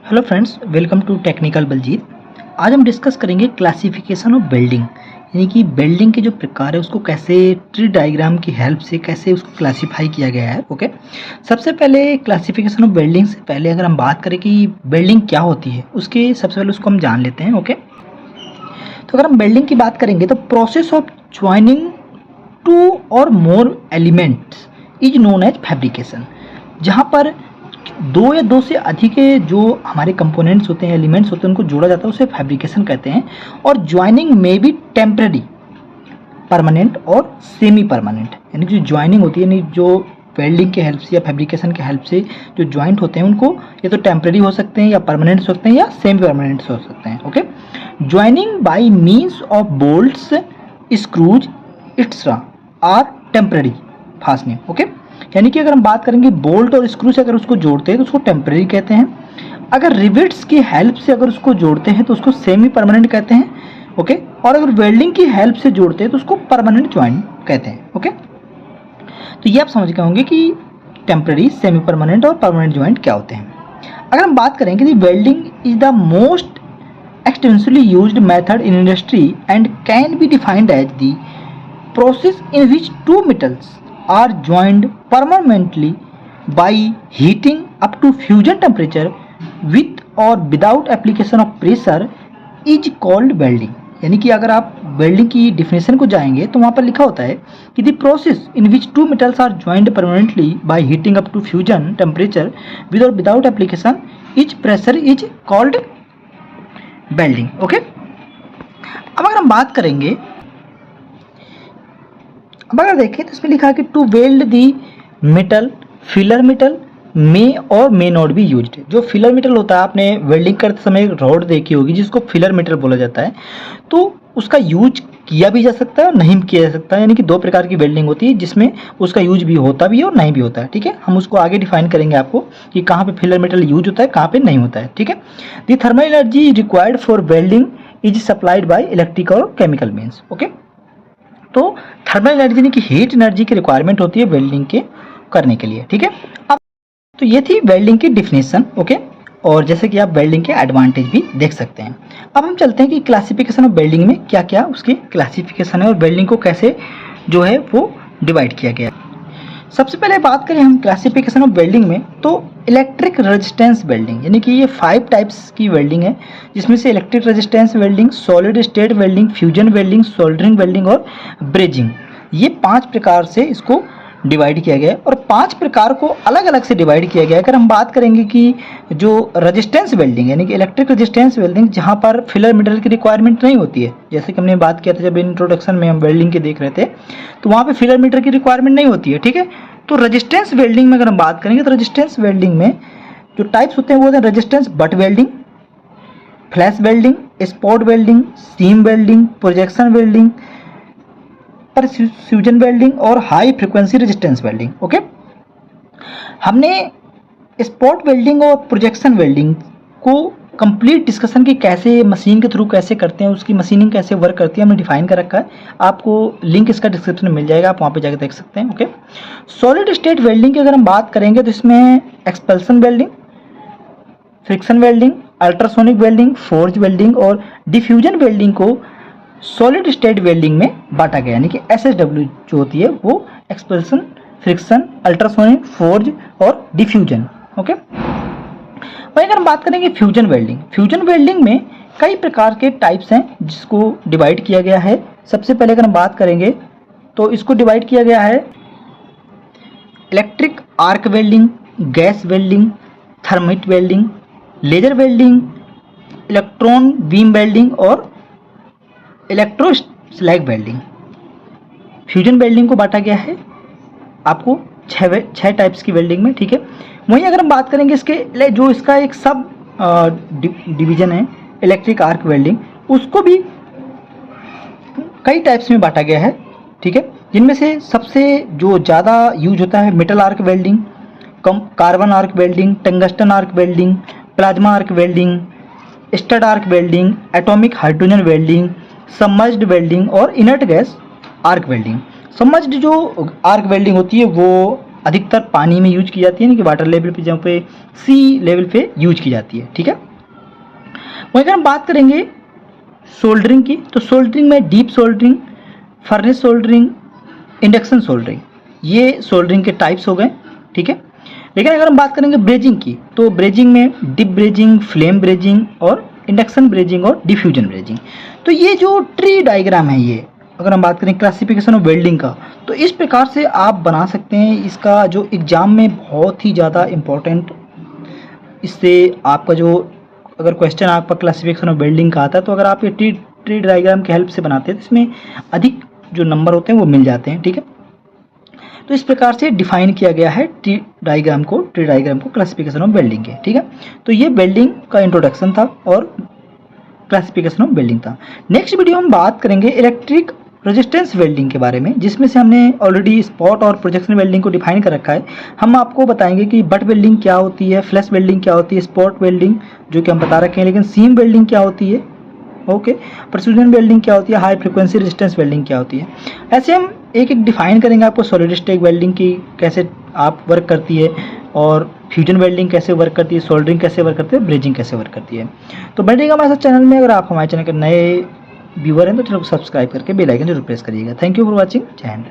Hello friends, welcome to technical Baljeet. आज हम discuss करेंगे क्लासिफिकेशन ऑफ बिल्डिंग, यानी कि बिल्डिंग के जो प्रकार है उसको कैसे ट्री डायग्राम की हेल्प से कैसे उसको क्लासिफाई किया गया है। ओके, सबसे पहले क्लासिफिकेशन ऑफ बिल्डिंग से पहले अगर हम बात करें कि बिल्डिंग क्या होती है, उसके सबसे पहले उसको हम जान लेते हैं। ओके, तो अगर हम बिल्डिंग की बात करेंगे तो प्रोसेस ऑफ ज्वाइनिंग टू और more elements is known as fabrication. जहाँ पर दो या दो से अधिक जो हमारे कंपोनेंट्स होते हैं, एलिमेंट्स होते हैं, उनको जोड़ा जाता है, उसे फैब्रिकेशन कहते हैं। और ज्वाइनिंग में भी टेम्पररी, परमानेंट और सेमी परमानेंट, यानी कि जो ज्वाइनिंग होती है, यानी जो वेल्डिंग के हेल्प से या फैब्रिकेशन के हेल्प से जो ज्वाइंट होते हैं उनको या तो टेम्पररी हो सकते हैं या परमानेंट हो सकते हैं या सेमी परमानेंट हो सकते हैं। Okay, joining by means of bolts, screws extra are temporary fastening. Okay, यानी कि अगर हम बात करेंगे बोल्ट और स्क्रू से अगर उसको जोड़ते हैं तो उसको टेम्पररी कहते हैं। अगर रिविट्स की हेल्प से अगर उसको जोड़ते हैं तो उसको सेमी परमानेंट कहते हैं। ओके, और अगर वेल्डिंग की हेल्प से जोड़ते हैं तो उसको परमानेंट ज्वाइंट कहते हैं। ओके, तो ये आप समझ गए होंगे कि टेम्पररी, सेमी परमानेंट और परमानेंट ज्वाइंट क्या होते हैं। अगर हम बात करें कि welding is the most extensively used method in industry and can be defined as the process in which two metals are joined permanently by heating up to fusion temperature with or without application of pressure is called welding। यानी कि अगर आप welding की definition को जाएंगे तो वहाँ पर लिखा होता है कि the process in which two metals are joined permanently by heating up to fusion temperature with or without application is pressure is called welding. Okay, अब अगर हम बात करेंगे, अब अगर देखें तो इसमें लिखा है कि to weld the metal, filler metal may or may not be used. जो फिलर मेटल होता है, आपने वेल्डिंग करते समय रॉड देखी होगी जिसको फिलर मेटल बोला जाता है, तो उसका यूज किया भी जा सकता है और नहीं किया जा सकता है। यानी कि दो प्रकार की वेल्डिंग होती है जिसमें उसका यूज भी होता भी है और नहीं भी होता है। ठीक है, हम उसको आगे डिफाइन करेंगे आपको कि कहाँ पे फिलर मेटल यूज होता है, कहाँ पे नहीं होता है। ठीक है, the thermal energy required for welding is supplied by electrical और केमिकल मीन्स। ओके, तो थर्मल एनर्जी यानी कि हीट एनर्जी की रिक्वायरमेंट होती है वेल्डिंग के करने के लिए। ठीक है, अब तो ये थी वेल्डिंग की डिफिनेशन। ओके, और जैसे कि आप वेल्डिंग के एडवांटेज भी देख सकते हैं। अब हम चलते हैं कि क्लासिफिकेशन ऑफ वेल्डिंग में क्या क्या उसकी क्लासिफिकेशन है और वेल्डिंग को कैसे जो है वो डिवाइड किया गया है। सबसे पहले बात करें हम क्लासिफिकेशन ऑफ वेल्डिंग में, तो इलेक्ट्रिक रेजिस्टेंस वेल्डिंग, यानी कि ये 5 टाइप्स की वेल्डिंग है, जिसमें से electric resistance welding, solid state welding, fusion welding, soldering welding और ब्रेजिंग, ये 5 प्रकार से इसको डिवाइड किया गया है और 5 प्रकार को अलग अलग से डिवाइड किया गया है। अगर हम बात करेंगे कि जो रेजिस्टेंस वेल्डिंग यानी कि इलेक्ट्रिक रेजिस्टेंस वेल्डिंग, जहाँ पर फिलर मेटल की रिक्वायरमेंट नहीं होती है, जैसे कि हमने बात किया था जब इंट्रोडक्शन में हम वेल्डिंग के देख रहे थे, तो वहाँ पे फिलर मेटल की रिक्वायरमेंट नहीं होती है। ठीक है, तो रेजिस्टेंस वेल्डिंग में अगर हम बात करेंगे तो रेजिस्टेंस वेल्डिंग में जो टाइप्स होते हैं वो होते हैं resistance butt welding, flash welding, spot welding, seam welding, projection welding, precision welding और high frequency resistance welding. Okay, हमने स्पॉट वेल्डिंग और प्रोजेक्शन वेल्डिंग को कंप्लीट डिस्कशन की कैसे मशीन के थ्रू कैसे करते हैं, उसकी मशीनिंग कैसे वर्क करती है, हमने डिफाइन कर रखा है। आपको लिंक इसका डिस्क्रिप्शन में मिल जाएगा, आप वहाँ पे जाकर देख सकते हैं। ओके, सॉलिड स्टेट वेल्डिंग की अगर हम बात करेंगे तो इसमें expulsion welding, friction welding, ultrasonic welding, forge welding और डिफ्यूजन वेल्डिंग को सॉलिड स्टेट वेल्डिंग में बांटा गया, यानी कि SSW जो होती है वो एक्सपल्सन, फ्रिक्शन, अल्ट्रासोनिक, फोर्ज और डिफ्यूजन। ओके, वहीं अगर हम बात करेंगे फ्यूजन वेल्डिंग, फ्यूजन वेल्डिंग में कई प्रकार के टाइप्स हैं जिसको डिवाइड किया गया है। सबसे पहले अगर हम बात करेंगे तो इसको डिवाइड किया गया है electric arc welding, gas welding, thermit welding, laser welding, electron beam welding और electro slag welding. Fusion welding को बांटा गया है आपको 6 टाइप्स की वेल्डिंग में। ठीक है, वहीं अगर हम बात करेंगे इसके जो इसका एक सब डिवीजन है इलेक्ट्रिक आर्क वेल्डिंग, उसको भी कई टाइप्स में बांटा गया है। ठीक है, जिनमें से सबसे जो ज़्यादा यूज होता है metal arc welding, carbon arc welding, tungsten arc welding, plasma arc welding, stud arc welding, atomic hydrogen welding, submerged welding और inert gas arc welding. Submerged जो आर्क वेल्डिंग होती है वो अधिकतर पानी में यूज की जाती है, यानी कि वाटर लेवल पे, जहाँ पे सी लेवल पे यूज की जाती है। ठीक है, वहीं अगर हम बात करेंगे सोल्डरिंग की, तो सोल्डरिंग में deep soldering, furnace soldering, induction soldering, ये सोल्डरिंग के टाइप्स हो गए। ठीक है, लेकिन अगर हम बात करेंगे ब्रेजिंग की, तो ब्रेजिंग में डिप ब्रेजिंग, फ्लेम ब्रेजिंग और इंडक्शन ब्रेजिंग और डिफ्यूजन ब्रेजिंग। तो ये जो ट्री डायग्राम है, ये अगर हम बात करें क्लासिफिकेशन ऑफ वेल्डिंग का, तो इस प्रकार से आप बना सकते हैं। इसका जो एग्जाम में बहुत ही ज़्यादा इम्पोर्टेंट, इससे आपका जो अगर क्वेश्चन आपका क्लासिफिकेशन ऑफ वेल्डिंग का आता है, तो अगर आप ये ट्री डायग्राम की हेल्प से बनाते हैं तो इसमें अधिक जो नंबर होते हैं वो मिल जाते हैं। ठीक है, तो इस प्रकार से डिफाइन किया गया है ट्री डायग्राम को क्लासिफिकेशन ऑफ वेल्डिंग के। ठीक है, तो ये वेल्डिंग का इंट्रोडक्शन था और क्लासिफिकेशन ऑफ वेल्डिंग था। नेक्स्ट वीडियो हम बात करेंगे इलेक्ट्रिक रेजिस्टेंस वेल्डिंग के बारे में, जिसमें से हमने ऑलरेडी स्पॉट और प्रोजेक्शन वेल्डिंग को डिफाइन कर रखा है। हम आपको बताएंगे कि बट वेल्डिंग क्या होती है, फ्लैश वेल्डिंग क्या होती है, स्पॉट वेल्डिंग जो कि हम बता रखे हैं, लेकिन सीम वेल्डिंग क्या होती है, ओके, प्रेसिजन वेल्डिंग क्या होती है, हाई फ्रीक्वेंसी रेजिस्टेंस वेल्डिंग क्या होती है। ऐसे हम एक एक डिफाइन करेंगे आपको, सॉलिड स्टेट वेल्डिंग की कैसे आप वर्क करती है, और फ्यूजन वेल्डिंग कैसे वर्क करती है, सोल्डरिंग कैसे वर्क करती है, ब्रेजिंग कैसे वर्क करती है। तो बनेगा हमारे साथ चैनल में। अगर आप हमारे चैनल के नए व्यूअर हैं तो चैनल को सब्सक्राइब करके बेल आइकन जरूर प्रेस करिएगा। Thank you for watching. जय हिंद।